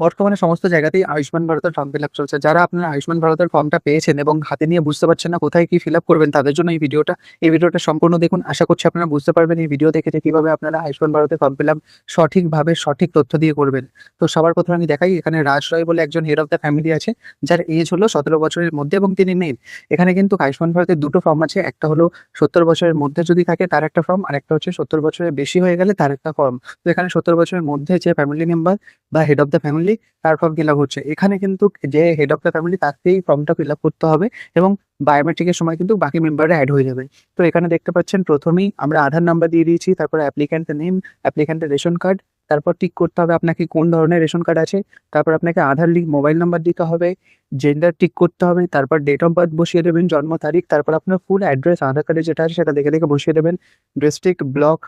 বর্তমানে সমস্ত জায়গাতেই আয়ুষ্মান ভারতের ফর্ম ফিল আপ চলছে। যারা আপনারা আয়ুষ্মান ভারতের ফর্মটা পেয়েছেন এবং হাতে নিয়ে বুঝতে পারছেন না কোথায় কি ফিল আপ করবেন, তাদের জন্য এই ভিডিওটা সম্পূর্ণ দেখুন। আশা করছি আপনারা বুঝতে পারবেন এই ভিডিও দেখে যে কিভাবে আপনারা আয়ুষ্মান ভারতের ফর্ম ফিল আপ সঠিকভাবে সঠিক তথ্য দিয়ে করবেন। তো সবার প্রথমে আমি দেখাই, এখানে রাজ রয় বলে একজন হেড অফ দ্য ফ্যামিলি আছে, যার এজ হলো 17 বছরের মধ্যে এবং তিনি নেই। এখানে কিন্তু আয়ুষ্মান ভারতের দুটো ফর্ম আছে, একটা হলো 70 বছরের মধ্যে যদি থাকে তার একটা ফর্ম, আর একটা হচ্ছে 70 বছরের বেশি হয়ে গেলে তার একটা ফর্ম। তো এখানে 70 বছরের মধ্যে যে ফ্যামিলি মেম্বার বা হেড অফ দ্য ফ্যামিলি তার ফর্ম ফিল আপ হচ্ছে। এখানে কিন্তু যে হেড অফ দ্য ফ্যামিলি তাকেই ফর্মটা ফিল আপ করতে হবে এবং বায়োমেট্রিকের সময় কিন্তু বাকি মেম্বাররা অ্যাড হয়ে যাবে। তো এখানে দেখতে পাচ্ছেন প্রথমেই আমরা আধার নাম্বার দিয়ে দিয়েছি, তারপরে অ্যাপ্লিক্যান্টের নেম, অ্যাপ্লিক্যান্টের রেশন কার্ড, তারপর টিক করতে হবে আপনাকে কোন ধরনের রেশন কার্ড আছে, তারপর আপনাকে আধার লিঙ্ক মোবাইল নাম্বার দিতে হবে, জেন্ডার টিক করতে হবে, তারপর ডেট অফ বার্থ বসিয়ে দেবেন, জন্ম তারিখ, তারপর আপনার ফুল অ্যাড্রেস আধার কার্ডে যেটা আছে সেটা দেখে দেখে বসিয়ে দেবেন, district, block,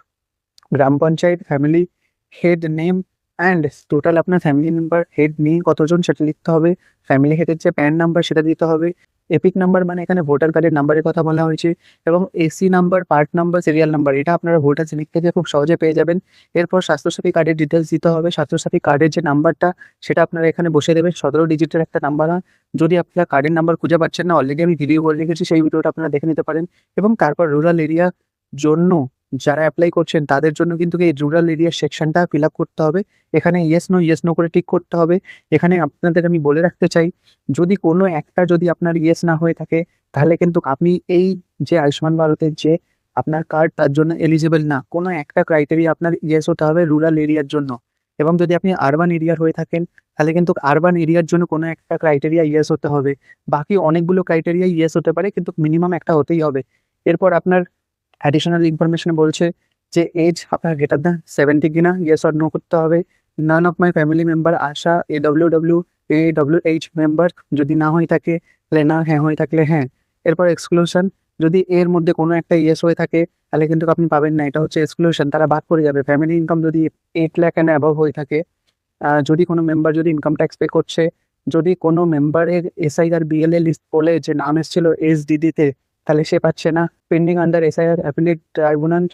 gram panchayat, family head name and total আপনার ফ্যামিলি মেম্বার হেড নিয়ে কতজন সেটা লিখতে হবে, ফ্যামিলি হেডের যে প্যান নাম্বার সেটা দিতে হবে, এপিক নাম্বার মানে এখানে ভোটার কার্ডের নাম্বারের কথা বলা হয়েছে, এবং AC number, part number, serial number, এটা আপনারা ভোটার লিখ থেকে খুব সহজে পেয়ে যাবেন। এরপর স্বাস্থ্যসাথী কার্ডের ডিটেলস দিতে হবে, স্বাস্থ্যসাথী কার্ডের যে নাম্বারটা সেটা আপনারা এখানে বসে দেবেন, 17 ডিজিটের একটা নাম্বার হয়। যদি আপনারা কার্ডের নাম্বার খুঁজে পাচ্ছেন না, অলরেডি আমি ভিডিও করে রেখেছি, সেই ভিডিওটা আপনারা দেখে নিতে পারেন। এবং তারপর রুরাল এরিয়া জন্য যারা অ্যাপ্লাই করছেন তাদের জন্য কিন্তু এই রুরাল এরিয়ার সেকশনটা ফিল আপ করতে হবে। এখানে ইয়েস নো করে টিক করতে হবে। এখানে আপনাদের আমি বলে রাখতে চাই, যদি কোনো একটা যদি আপনার ইয়েস না হয়ে থাকে তাহলে কিন্তু আপনি এই যে আয়ুষ্মান ভারতের যে আপনার কার্ড তার জন্য এলিজিবল না। কোনো একটা ক্রাইটেরিয়া আপনার ইয়েস হতে হবে রুরাল এরিয়ার জন্য। এবং যদি আপনি আরবান এরিয়ার হয়ে থাকেন তাহলে কিন্তু আরবান এরিয়ার জন্য কোনো একটা ক্রাইটেরিয়া ইয়েস হতে হবে। বাকি অনেকগুলো ক্রাইটেরিয়া ইয়েস হতে পারে, কিন্তু মিনিমাম একটা হতেই হবে। এরপর আপনার অ্যাডিশনাল ইনফরমেশনে বলছে যে এজ আপনার গ্রেটার দ্যান 70 কিনা, ইয়েস অর নো করতে হবে। None of my family member Asha AWWH member, যদি না হয়ে থাকে তাহলে না, হ্যাঁ হয়ে থাকলে হ্যাঁ। এরপর এক্সক্লুশন, যদি এর মধ্যে কোনো একটা ইয়েস হয়ে থাকে তাহলে কিন্তু আপনি পাবেন না, এটা হচ্ছে এক্সক্লুশন, তারা বাদ পড়ে যাবে। ফ্যামিলি ইনকাম যদি 8 লাখ অ্যান্ড অ্যাবভ হয়ে থাকে, যদি কোনো মেম্বার যদি ইনকাম ট্যাক্স পে করছে, যদি কোনো মেম্বারের SIR BLA লিস্ট বলে যে নাম এসেছিল SDD-তে তাহলে সে পাচ্ছে না। Pending under SIR appellate tribunal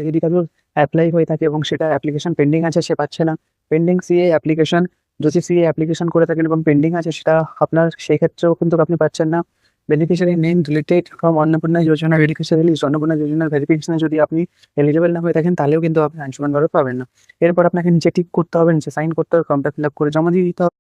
যদি কারোর অ্যাপ্লাই হয়ে থাকে এবং সেটা অ্যাপ্লিকেশন পেন্ডিং আছে সে পাচ্ছে না। পেন্ডিং CA অ্যাপ্লিকেশন, যদি CA অ্যাপ্লিকেশন করে থাকেন এবং পেন্ডিং আছে সেটা আপনার, সেই ক্ষেত্রেও কিন্তু আপনি পাচ্ছেন না। Beneficiary name related from Annapurna Yojana verification list, Annapurna যোজনার ভেরিফিকেশনে যদি আপনি এলিজিবল না হয়ে থাকেন তাহলেও কিন্তু আপনি আয়ুষ্মান ভারত পাবেন না। এরপর আপনাকে নিচে টিক করতে হবে, নিচে সাইন করতে হবে, ফর্মটা ফিল আপ করে জমা দিয়ে দিতে হবে।